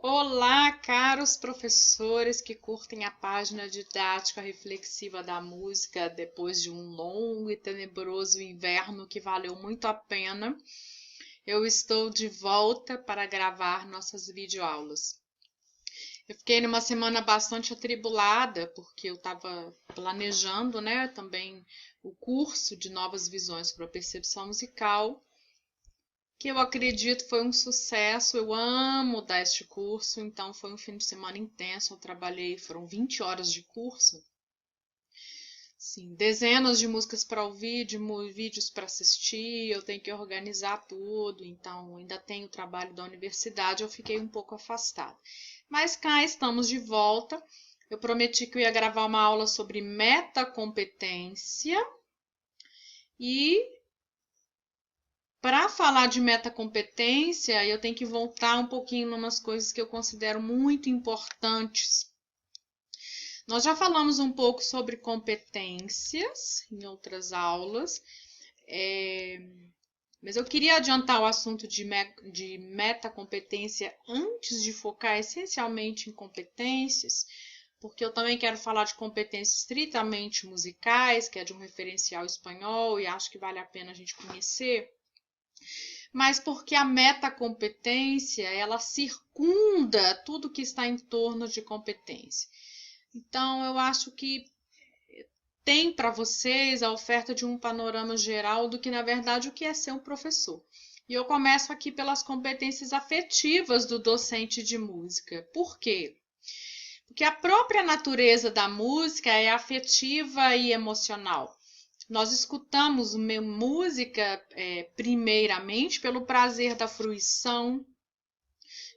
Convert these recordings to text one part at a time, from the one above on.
Olá, caros professores que curtem a página didática reflexiva da música depois de um longo e tenebroso inverno que valeu muito a pena. Eu estou de volta para gravar nossas videoaulas. Eu fiquei numa semana bastante atribulada porque eu estava planejando, também o curso de Novas Visões para a Percepção Musical, que eu acredito foi um sucesso. Eu amo dar este curso, então foi um fim de semana intenso. Eu trabalhei, foram 20 horas de curso. Sim, dezenas de músicas para ouvir, vídeos para assistir, eu tenho que organizar tudo, então ainda tenho o trabalho da universidade, eu fiquei um pouco afastada. Mas cá estamos de volta. Eu prometi que eu ia gravar uma aula sobre metacompetência e para falar de metacompetência, eu tenho que voltar um pouquinho em umas coisas que eu considero muito importantes. Nós já falamos um pouco sobre competências em outras aulas, mas eu queria adiantar o assunto de metacompetência antes de focar essencialmente em competências, porque eu também quero falar de competências estritamente musicais, que é de um referencial espanhol, e acho que vale a pena a gente conhecer. Mas porque a metacompetência, ela circunda tudo que está em torno de competência. Então, eu acho que tem para vocês a oferta de um panorama geral do que, na verdade, o que é ser um professor. E eu começo aqui pelas competências afetivas do docente de música. Por quê? Porque a própria natureza da música é afetiva e emocional. Nós escutamos música primeiramente pelo prazer da fruição,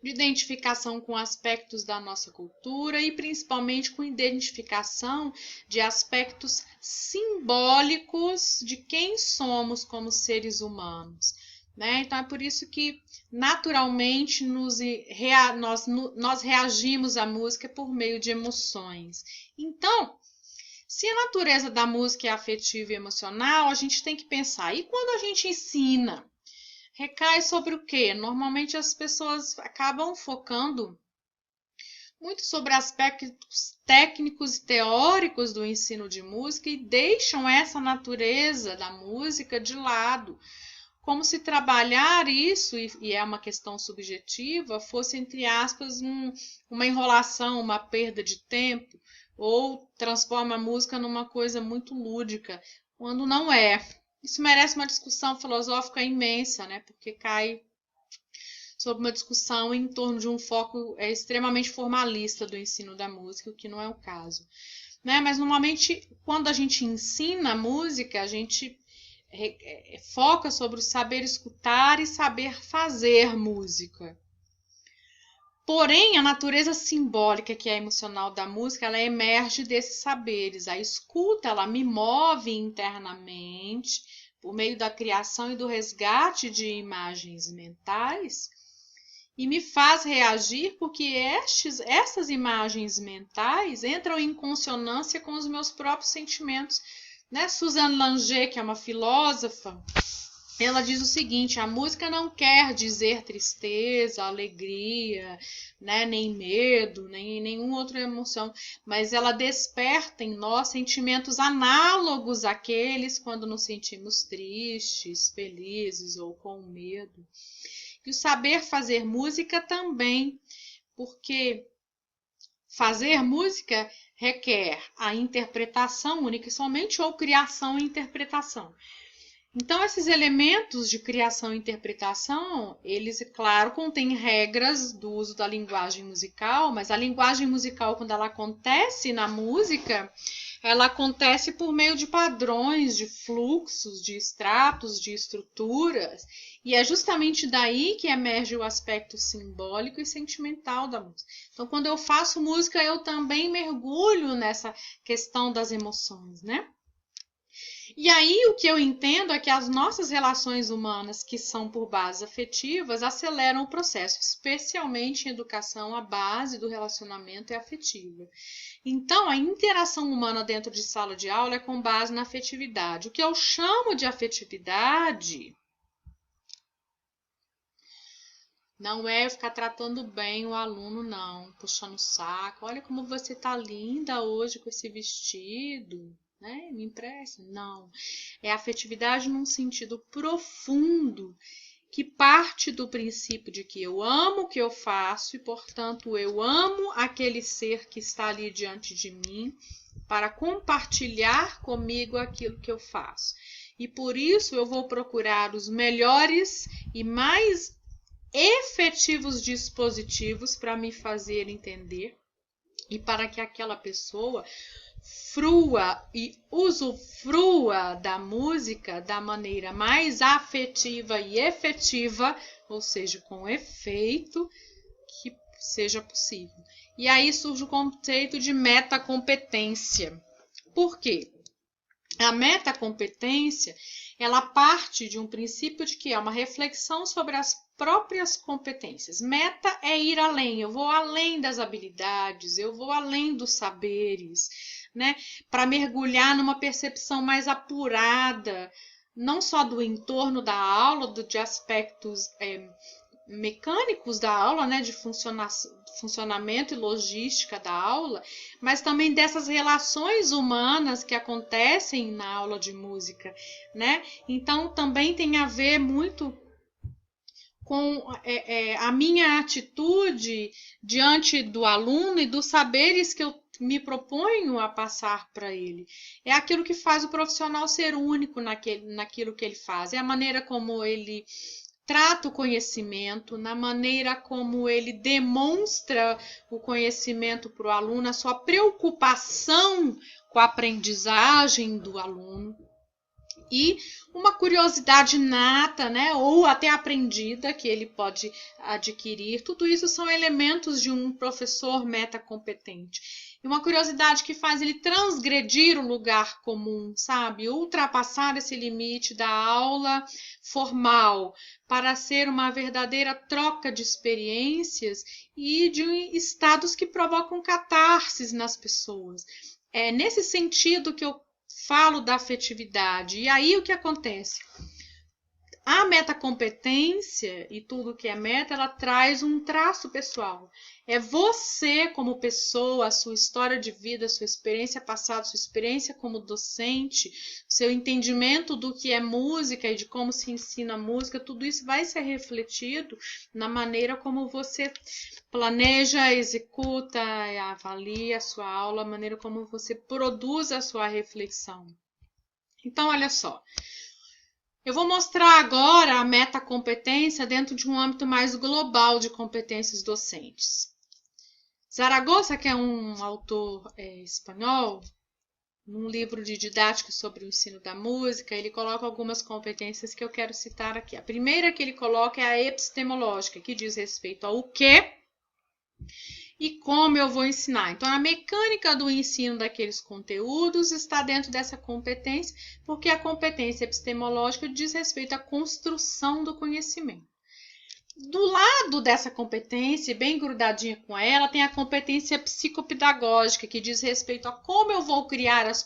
de identificação com aspectos da nossa cultura e principalmente com identificação de aspectos simbólicos de quem somos como seres humanos. Então é por isso que naturalmente nós reagimos à música por meio de emoções. Então, se a natureza da música é afetiva e emocional, a gente tem que pensar, e quando a gente ensina? Recai sobre o quê? Normalmente as pessoas acabam focando muito sobre aspectos técnicos e teóricos do ensino de música e deixam essa natureza da música de lado, como se trabalhar isso, e é uma questão subjetiva, fosse, entre aspas, uma enrolação, uma perda de tempo, ou transforma a música numa coisa muito lúdica, quando não é. Isso merece uma discussão filosófica imensa, porque cai sobre uma discussão em torno de um foco extremamente formalista do ensino da música, o que não é o caso. Mas normalmente, quando a gente ensina a música, a gente foca sobre o saber escutar e saber fazer música. Porém, a natureza simbólica, que é emocional da música, ela emerge desses saberes. A escuta, ela me move internamente por meio da criação e do resgate de imagens mentais e me faz reagir porque essas imagens mentais entram em consonância com os meus próprios sentimentos. Suzanne Langer, que é uma filósofa, ela diz o seguinte: a música não quer dizer tristeza, alegria, nem medo, nem nenhuma outra emoção, mas ela desperta em nós sentimentos análogos àqueles quando nos sentimos tristes, felizes ou com medo. E o saber fazer música também, porque fazer música requer a interpretação única e somente, ou criação e interpretação. Então, esses elementos de criação e interpretação, eles, claro, contêm regras do uso da linguagem musical, mas a linguagem musical, quando ela acontece na música, ela acontece por meio de padrões, de fluxos, de estratos, de estruturas, e é justamente daí que emerge o aspecto simbólico e sentimental da música. Então, quando eu faço música, eu também mergulho nessa questão das emoções, E aí o que eu entendo é que as nossas relações humanas, que são por bases afetivas, aceleram o processo, especialmente em educação, a base do relacionamento é afetiva. Então, a interação humana dentro de sala de aula é com base na afetividade. O que eu chamo de afetividade Não é ficar tratando bem o aluno, não, puxando o saco. Olha como você tá linda hoje com esse vestido, né? Me empresta. Não. É afetividade num sentido profundo, que parte do princípio de que eu amo o que eu faço e, portanto, eu amo aquele ser que está ali diante de mim para compartilhar comigo aquilo que eu faço. E por isso eu vou procurar os melhores e mais efetivos dispositivos para me fazer entender e para que aquela pessoa frua e usufrua da música da maneira mais afetiva e efetiva, ou seja, com efeito, que seja possível. E aí surge o conceito de metacompetência. Por quê? A metacompetência, ela parte de um princípio de que é uma reflexão sobre as próprias competências. Meta é ir além, eu vou além das habilidades, eu vou além dos saberes, né? Para mergulhar numa percepção mais apurada, não só do entorno da aula, de aspectos mecânicos da aula, né, de funcionamento e logística da aula, mas também dessas relações humanas que acontecem na aula de música, né? Então também tem a ver muito com a minha atitude diante do aluno e dos saberes que eu me proponho a passar para ele. É aquilo que faz o profissional ser único naquilo que ele faz, é a maneira como ele trata o conhecimento, na maneira como ele demonstra o conhecimento para o aluno, a sua preocupação com a aprendizagem do aluno e uma curiosidade nata, né, ou até aprendida que ele pode adquirir. Tudo isso são elementos de um professor metacompetente. E uma curiosidade que faz ele transgredir o lugar comum, sabe? Ultrapassar esse limite da aula formal para ser uma verdadeira troca de experiências e de estados que provocam catarses nas pessoas. É nesse sentido que eu falo da afetividade. E aí o que acontece? A metacompetência e tudo que é meta, ela traz um traço pessoal. É você como pessoa, a sua história de vida, a sua experiência passada, sua experiência como docente, seu entendimento do que é música e de como se ensina música, tudo isso vai ser refletido na maneira como você planeja, executa, avalia a sua aula, a maneira como você produz a sua reflexão. Então, olha só. Eu vou mostrar agora a metacompetência dentro de um âmbito mais global de competências docentes. Zaragoza, que é um autor espanhol, num livro de didática sobre o ensino da música, ele coloca algumas competências que eu quero citar aqui. A primeira que ele coloca é a epistemológica, que diz respeito ao que e como eu vou ensinar. Então, a mecânica do ensino daqueles conteúdos está dentro dessa competência, porque a competência epistemológica diz respeito à construção do conhecimento. Do lado dessa competência, bem grudadinha com ela, tem a competência psicopedagógica, que diz respeito a como eu vou criar as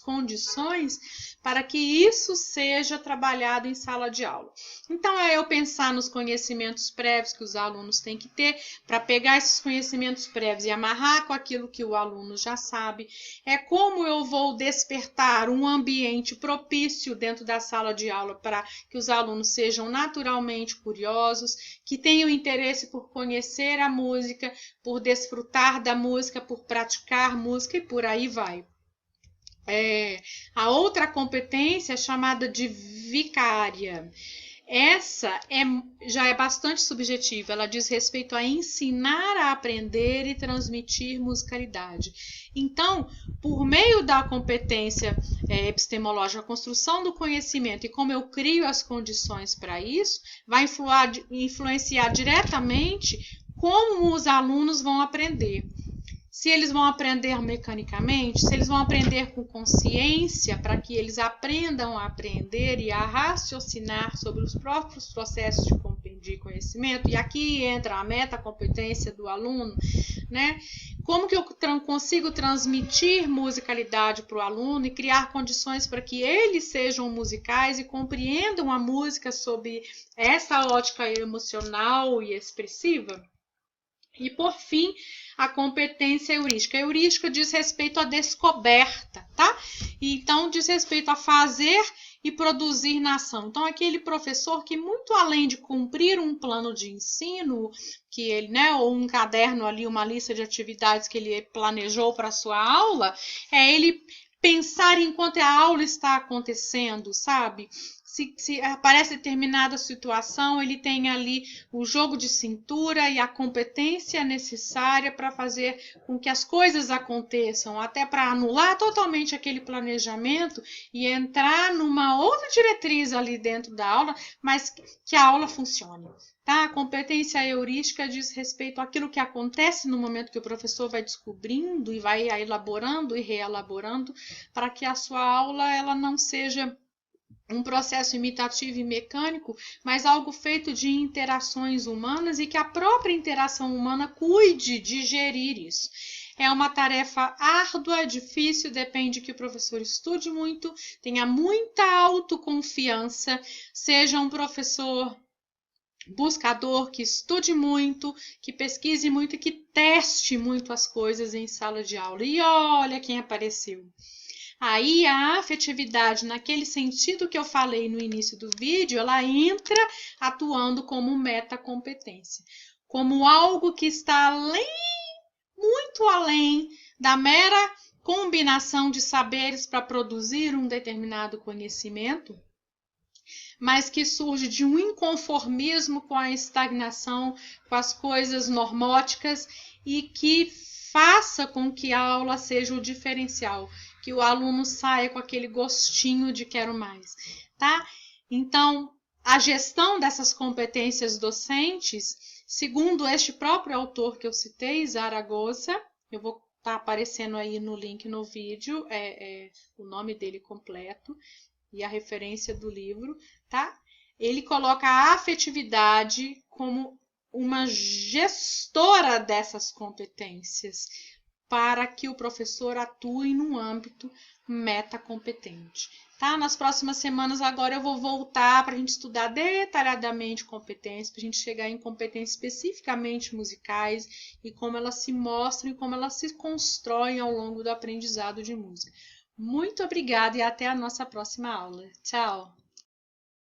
condições para que isso seja trabalhado em sala de aula. Então, é eu pensar nos conhecimentos prévios que os alunos têm que ter, para pegar esses conhecimentos prévios e amarrar com aquilo que o aluno já sabe. É como eu vou despertar um ambiente propício dentro da sala de aula para que os alunos sejam naturalmente curiosos, que tenham interesse por conhecer a música, por desfrutar da música, por praticar música e por aí vai. A outra competência é chamada de vicária. Essa já é bastante subjetiva, ela diz respeito a ensinar a aprender e transmitir musicalidade. Então, por meio da competência epistemológica, a construção do conhecimento e como eu crio as condições para isso, vai influenciar diretamente como os alunos vão aprender. Se eles vão aprender mecanicamente, se eles vão aprender com consciência, para que eles aprendam a aprender e a raciocinar sobre os próprios processos de compreensão, de conhecimento, e aqui entra a metacompetência do aluno, né? Como que eu consigo transmitir musicalidade para o aluno e criar condições para que eles sejam musicais e compreendam a música sob essa ótica emocional e expressiva? E, por fim, a competência heurística. A heurística diz respeito à descoberta, tá? Então, diz respeito a fazer e produzir na ação. Então, aquele professor que, muito além de cumprir um plano de ensino, que ele, né, ou um caderno ali, uma lista de atividades que ele planejou para a sua aula, é ele pensar enquanto a aula está acontecendo, sabe? Se aparece determinada situação, ele tem ali o jogo de cintura e a competência necessária para fazer com que as coisas aconteçam, até para anular totalmente aquele planejamento e entrar numa outra diretriz ali dentro da aula, mas que a aula funcione. Tá? A competência heurística diz respeito àquilo que acontece no momento que o professor vai descobrindo e vai elaborando e reelaborando para que a sua aula ela não seja um processo imitativo e mecânico, mas algo feito de interações humanas e que a própria interação humana cuide de gerir isso. É uma tarefa árdua, difícil, depende que o professor estude muito, tenha muita autoconfiança, seja um professor buscador, que estude muito, que pesquise muito e que teste muito as coisas em sala de aula. E olha quem apareceu. Aí a afetividade, naquele sentido que eu falei no início do vídeo, ela entra atuando como metacompetência, como algo que está além, muito além da mera combinação de saberes para produzir um determinado conhecimento, mas que surge de um inconformismo com a estagnação, com as coisas normóticas e que faça com que a aula seja o diferencial, que o aluno saia com aquele gostinho de quero mais, tá? Então, a gestão dessas competências docentes, segundo este próprio autor que eu citei, Zaragoza, eu vou estar aparecendo aí no link no vídeo, o nome dele completo e a referência do livro, tá? Ele coloca a afetividade como uma gestora dessas competências para que o professor atue num âmbito metacompetente. Tá? Nas próximas semanas agora eu vou voltar para a gente estudar detalhadamente competências, para a gente chegar em competências especificamente musicais e como elas se mostram e como elas se constroem ao longo do aprendizado de música. Muito obrigada e até a nossa próxima aula. Tchau!